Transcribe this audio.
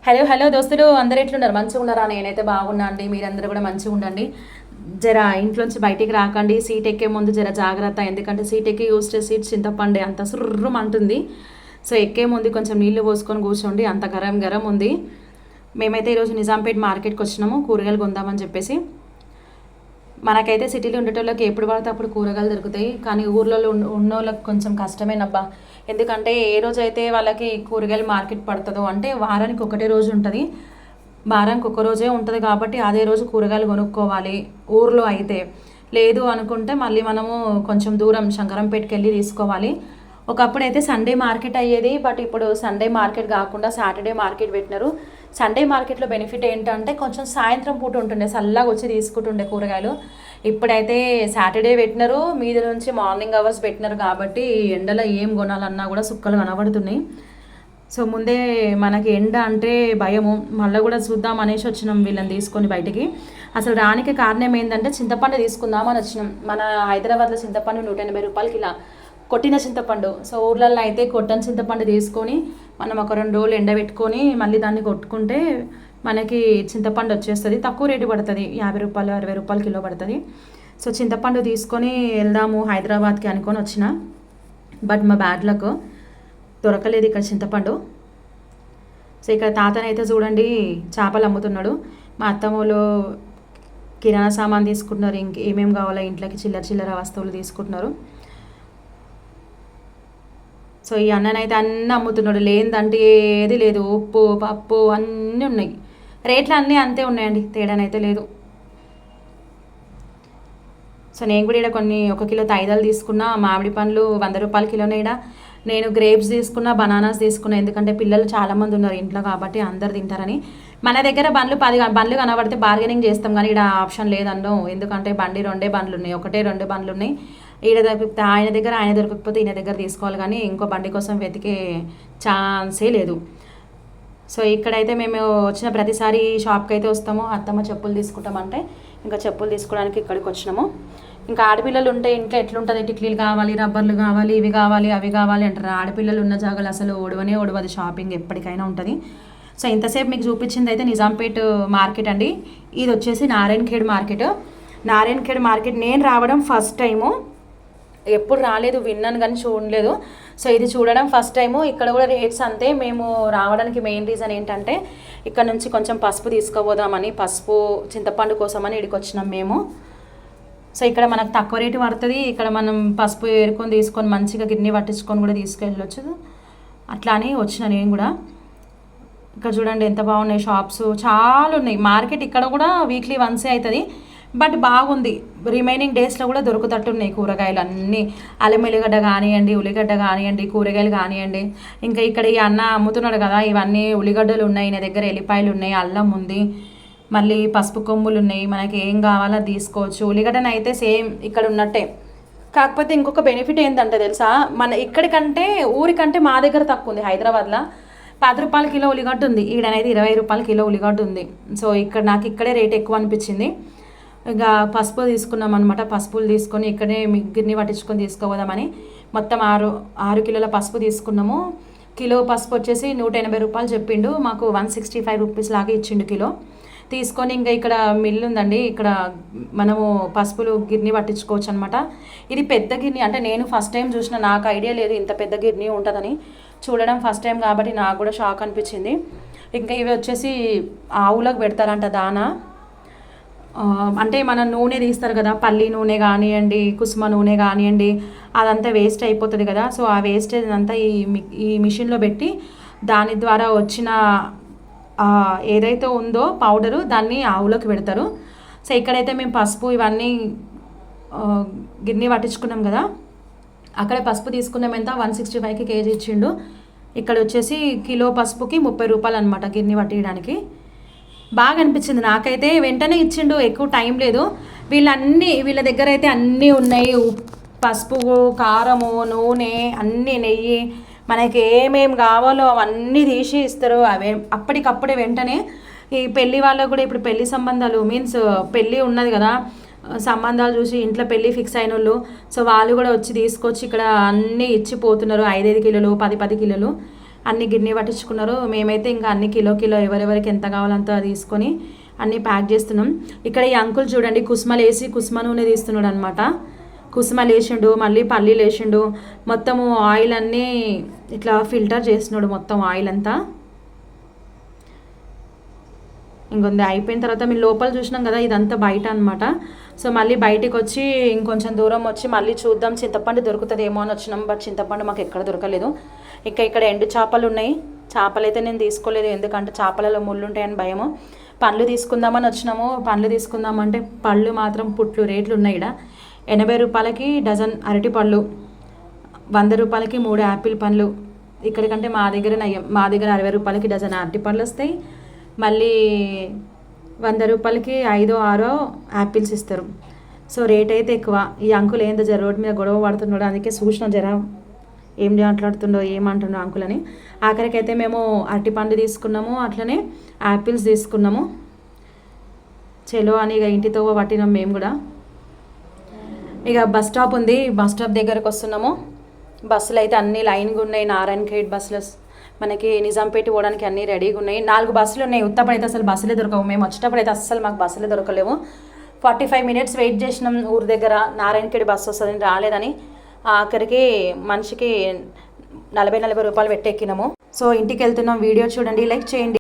Hello hello దోస్తులు, అందరు ఎట్లున్నారు? మంచిగా ఉన్నారా? నేనైతే బాగున్నా అండి. మీరందరూ కూడా మంచిగా ఉండండి. జర ఇంట్లోంచి బయటికి రాకండి. సీట్ ఎక్కే ముందు జర జాగ్రత్త. ఎందుకంటే సీట్ ఎక్కి యూస్ చేసే సీట్ చింతపండే అంత సుర్రం అంటుంది. సో ఎక్కే ముందు కొంచెం నీళ్లు పోసుకొని కూర్చోండి. అంత గరం గరం ఉంది. మేమైతే ఈరోజు నిజాంపేట్ మార్కెట్కి వచ్చినాము కూరగాయలు కొందామని చెప్పేసి. మనకైతే సిటీలో ఉండేటోళ్ళకి ఎప్పుడు పడితే అప్పుడు కూరగాయలు దొరుకుతాయి, కానీ ఊర్లలో ఉన్నోళ్ళకి కొంచెం కష్టమేనబ్బా. ఎందుకంటే ఏ రోజు అయితే వాళ్ళకి కూరగాయలు మార్కెట్ పడుతుందో అంటే వారానికి ఒకటే రోజు ఉంటుంది, వారానికి ఒక రోజే ఉంటుంది కాబట్టి అదే రోజు కూరగాయలు కొనుక్కోవాలి ఊర్లో అయితే. లేదు అనుకుంటే మళ్ళీ మనము కొంచెం దూరం శంకరంపేటకి వెళ్ళి తీసుకోవాలి. ఒకప్పుడు అయితే సండే మార్కెట్ అయ్యేది, బట్ ఇప్పుడు సండే మార్కెట్ కాకుండా సాటర్డే మార్కెట్ పెట్టినారు. సండే మార్కెట్లో బెనిఫిట్ ఏంటంటే కొంచెం సాయంత్రం పూట ఉంటుండే, చల్లగా వచ్చి తీసుకుంటుండే కూరగాయలు. ఇప్పుడైతే సాటర్డే పెట్టినారు, మీద నుంచి మార్నింగ్ అవర్స్ పెట్టినారు కాబట్టి ఎండలో ఏం కొనాలన్నా కూడా సుక్కలు కనబడుతున్నాయి. సో ముందే మనకి ఎండ అంటే భయము, మళ్ళీ కూడా చూద్దాం అనేసి వచ్చినాం వీళ్ళని తీసుకొని బయటికి. అసలు రానికి కారణం ఏంటంటే చింతపండు తీసుకుందామని వచ్చినాం. మన హైదరాబాద్లో చింతపండు 180 రూపాయలకి ఇలా కొట్టిన చింతపండు. సో ఊర్లలో అయితే కొట్టని చింతపండు తీసుకొని మనం ఒక 2 రోజులు ఎండబెట్టుకొని మళ్ళీ దాన్ని కొట్టుకుంటే మనకి చింతపండు వచ్చేస్తుంది. తక్కువ రేటు పడుతుంది, 50 రూపాయలు 60 రూపాయలు కిలో పడుతుంది. సో చింతపండు తీసుకొని వెళ్దాము హైదరాబాద్కి అనుకొని వచ్చిన, బట్ మా బ్యాడ్లకు దొరకలేదు ఇక్కడ చింతపండు. సో ఇక్కడ తాతనైతే చూడండి చేపలు అమ్ముతున్నాడు. మా అత్తమ్మలు కిరాణా సామాన్ తీసుకుంటున్నారు, ఏమేమి కావాలో ఇంట్లోకి చిల్లర చిల్లర వస్తువులు తీసుకుంటున్నారు. సో ఈ అన్ననైతే అన్నీ అమ్ముతున్నాడు, లేదంటే ఏది లేదు. ఉప్పు పప్పు అన్నీ ఉన్నాయి, రేట్లు అన్నీ అంతే ఉన్నాయండి, తేడానైతే లేదు. సో నేను కూడా ఇక్కడ కొన్ని 1 కిలో తైదాలు తీసుకున్నా. మామిడి పండ్లు 100 రూపాయల కిలోనే. ఇక్కడ నేను గ్రేప్స్ తీసుకున్నా, బనానాస్ తీసుకున్నా, ఎందుకంటే పిల్లలు చాలామంది ఉన్నారు ఇంట్లో కాబట్టి అందరు తింటారని. మన దగ్గర బండ్లు 10 బండ్లు కనబడితే బార్గెనింగ్ చేస్తాం, కానీ ఇక్కడ ఆప్షన్ లేదన్నాం. ఎందుకంటే బండి 2 బండ్లు ఉన్నాయి, 2 బండ్లు ఉన్నాయి. ఈడ దొరికితే ఆయన దగ్గర, ఆయన దొరకకపోతే ఈయన దగ్గర తీసుకోవాలి, కానీ ఇంకో బండి కోసం వెతికే ఛాన్సే లేదు. సో ఇక్కడైతే మేము వచ్చిన ప్రతిసారి షాప్కి అయితే వస్తాము. అత్తమ్మ చెప్పులు తీసుకుంటామంటే ఇంకా చెప్పులు తీసుకోవడానికి ఇక్కడికి వచ్చినాము. ఇంకా ఆడపిల్లలు ఉంటే ఇంట్లో ఎట్లుంటుంది, టిక్లీలు కావాలి, రబ్బర్లు కావాలి, ఇవి కావాలి అవి కావాలి అంటారు. ఆడపిల్లలు ఉన్న జాగాలు అసలు ఓడవది, షాపింగ్ ఎప్పటికైనా ఉంటుంది. సో ఇంతసేపు మీకు చూపించింది అయితే నిజాంపేట్ మార్కెట్ అండి. ఇది వచ్చేసి నారాయణఖేడ్ మార్కెట్. నారాయణఖేడ్ మార్కెట్ నేను రావడం ఫస్ట్ టైము, ఎప్పుడు రాలేదు, విన్నాను కానీ చూడలేదు. సో ఇది చూడడం ఫస్ట్ టైము. ఇక్కడ కూడా రేట్స్ అంతే. మేము రావడానికి మెయిన్ రీజన్ ఏంటంటే ఇక్కడ నుంచి కొంచెం పసుపు తీసుకుపోదామని, పసుపు చింతపండు కోసమని ఇక్కడికి వచ్చినాం మేము. సో ఇక్కడ మనకు తక్కువ రేటు పడుతుంది. ఇక్కడ మనం పసుపు ఏరుకొని తీసుకొని మంచిగా గిన్నె పట్టించుకొని కూడా తీసుకెళ్ళొచ్చు. అట్లా అని వచ్చిన నేను కూడా. ఇక్కడ చూడండి ఎంత బాగున్నాయి షాప్స్, చాలా ఉన్నాయి. మార్కెట్ ఇక్కడ కూడా వీక్లీ వన్సే అవుతుంది, బట్ బాగుంది. రిమైనింగ్ డేస్లో కూడా దొరుకుతట్టున్నాయి కూరగాయలు అన్నీ. అల్లం ఎల్లిగడ్డ కానివ్వండి, ఉల్లిగడ్డ కానివ్వండి, కూరగాయలు కానివ్వండి. ఇంకా ఇక్కడ ఈ అన్న అమ్ముతున్నాడు కదా, ఇవన్నీ ఉల్లిగడ్డలు ఉన్నాయి నా దగ్గర, ఎల్లిపాయలు ఉన్నాయి, అల్లం ఉంది, మళ్ళీ పసుపు కొమ్ములు ఉన్నాయి. మనకి ఏం కావాలో తీసుకోవచ్చు. ఉల్లిగడ్డను అయితే సేమ్ ఇక్కడ ఉన్నట్టే, కాకపోతే ఇంకొక బెనిఫిట్ ఏంటంటే తెలుసా, మన ఇక్కడికంటే ఊరికంటే మా దగ్గర తక్కువ ఉంది. హైదరాబాద్లో 10 రూపాయల కిలో ఉల్లిగడ్డ ఉంది, ఈడనేది 20 రూపాయల కిలో ఉల్లిగడ్డ ఉంది. సో ఇక్కడ నాకు ఇక్కడే రేట్ ఎక్కువ అనిపించింది. ఇంకా పసుపు తీసుకున్నాం అనమాట. పసుపులు తీసుకొని ఇక్కడే గిన్నె పట్టించుకొని తీసుకోవదామని మొత్తం 6 కిలోల పసుపు తీసుకున్నాము. కిలో పసుపు వచ్చేసి 180 రూపాయలు చెప్పిండు, మాకు 165 రూపీస్ లాగా ఇచ్చిండు కిలో. తీసుకొని ఇంకా ఇక్కడ మిల్లు ఉందండి, ఇక్కడ మనము పసుపులు గిన్నె పట్టించుకోవచ్చు అనమాట. ఇది పెద్ద గిన్నె, అంటే నేను ఫస్ట్ టైం చూసిన, నాకు ఐడియా లేదు ఇంత పెద్ద గిన్నె ఉంటుందని. చూడడం ఫస్ట్ టైం కాబట్టి నాకు కూడా షాక్ అనిపించింది. ఇంకా ఇవి వచ్చేసి ఆవులకు పెడతారంట దానా. అంటే మన నూనె తీస్తారు కదా, పల్లి నూనె కానివ్వండి, కుసుమ నూనె కానివ్వండి, అదంతా వేస్ట్ అయిపోతుంది కదా. సో ఆ వేస్టేజ్ అంతా ఈ మిషన్లో పెట్టి దాని ద్వారా వచ్చిన ఏదైతే ఉందో పౌడరు దాన్ని ఆవులకు పెడతారు. సో ఇక్కడైతే మేము పసుపు ఇవన్నీ గిన్నె పట్టించుకున్నాం కదా, అక్కడ పసుపు తీసుకున్నాం. ఎంత 165కి కేజీ ఇచ్చిండు. ఇక్కడ వచ్చేసి కిలో పసుపుకి 30 రూపాయలు అనమాట గిన్నె పట్టియడానికి. బాగా అనిపించింది నాకైతే, వెంటనే ఇచ్చిండు, ఎక్కువ టైం లేదు. వీళ్ళ దగ్గర అయితే అన్నీ ఉన్నాయి, పసుపు, కారము, నూనె, అన్నీ, నెయ్యి, మనకి ఏమేమి కావాలో అవన్నీ తీసి ఇస్తారు. అవే అప్పటికప్పుడే వెంటనే. ఈ పెళ్ళి వాళ్ళకు కూడా ఇప్పుడు పెళ్లి సంబంధాలు మీన్స్ పెళ్ళి ఉన్నది కదా, సంబంధాలు చూసి ఇంట్లో పెళ్ళి ఫిక్స్ అయిన వాళ్ళు, సో వాళ్ళు కూడా వచ్చి తీసుకొచ్చి ఇక్కడ అన్నీ ఇచ్చిపోతున్నారు. 5-5 కిలోలు, 10-10 కిలోలు అన్ని గిన్నె పట్టించుకున్నారు. మేమైతే ఇంకా అన్ని కిలో ఎవరెవరికి ఎంత కావాలంత తీసుకొని అన్నీ ప్యాక్ చేస్తున్నాం. ఇక్కడ ఈ అంకుల్ చూడండి కుసుమలు వేసి కుసుమ నూనె తీస్తున్నాడు అనమాట. కుసుమలు వేసిండు, మళ్ళీ పల్లీలు వేసిండు, మొత్తము ఆయిల్ అన్నీ ఇట్లా ఫిల్టర్ చేస్తున్నాడు మొత్తం ఆయిల్ అంతా. ఇంకొంది అయిపోయిన తర్వాత మేము లోపల చూసినాం కదా, ఇదంతా బయట అనమాట. సో మళ్ళీ బయటికి వచ్చి ఇంకొంచెం దూరం వచ్చి మళ్ళీ చూద్దాం చింతపండు దొరుకుతుందేమో అని వచ్చినాం. బట్ చింతపండు మాకు ఎక్కడ దొరకలేదు. ఇంకా ఇక్కడ ఎండు చేపలు ఉన్నాయి. చేపలు అయితే నేను తీసుకోలేదు, ఎందుకంటే చేపలలో ముళ్ళు ఉంటాయని భయము. పండ్లు తీసుకుందామని వచ్చినాము. పండ్లు తీసుకుందామంటే పళ్ళు మాత్రం పుట్లు రేట్లు ఉన్నాయి. ఇక్కడ 80 రూపాయలకి డజన్ అరటి పళ్ళు, 100 రూపాయలకి 3 యాపిల్ పండ్లు. ఇక్కడికంటే మా దగ్గర 60 రూపాయలకి డజన్ అరటి పండ్లు వస్తాయి. మళ్ళీ 100 రూపాయలకి 5-6 యాపిల్స్ ఇస్తారు. సో రేట్ అయితే ఎక్కువ. ఈ అంకుల్ ఏందో జర రోడ్డు మీద గొడవ పడుతున్నాడు, అందుకే చూసిన జర ఏం మాట్లాడుతుండో ఏమంటుండో అంకుల్ అని. ఆఖరికి అయితే మేము అరటి పండు తీసుకున్నాము, అట్లనే యాపిల్స్ తీసుకున్నాము. చెలో అని ఇక ఇంటితో పట్టినాం మేము కూడా. ఇక బస్ స్టాప్ ఉంది, బస్ స్టాప్ దగ్గరకు వస్తున్నాము. బస్సులు అయితే అన్నీ లైన్గా ఉన్నాయి. నారాయణఖేడ్ బస్సులు మనకి నిజాంపేట పోవడానికి అన్నీ రెడీగా ఉన్నాయి. 4 బస్సులు ఉన్నాయి. ఉత్తప్పుడు అయితే అసలు బస్సులే దొరకవు. మేము వచ్చేటప్పుడు అయితే అస్సలు మాకు బస్సులే దొరకలేవు. 45 మినిట్స్ వెయిట్ చేసినాం ఊరి దగ్గర, నారాయణఖేడ్ బస్సు వస్తుందని రాలేదని. ఆఖరికి మనిషికి 40 రూపాయలు పెట్టి ఎక్కినాము. సో ఇంటికి వెళ్తున్నాం. వీడియో చూడండి, లైక్ చేయండి.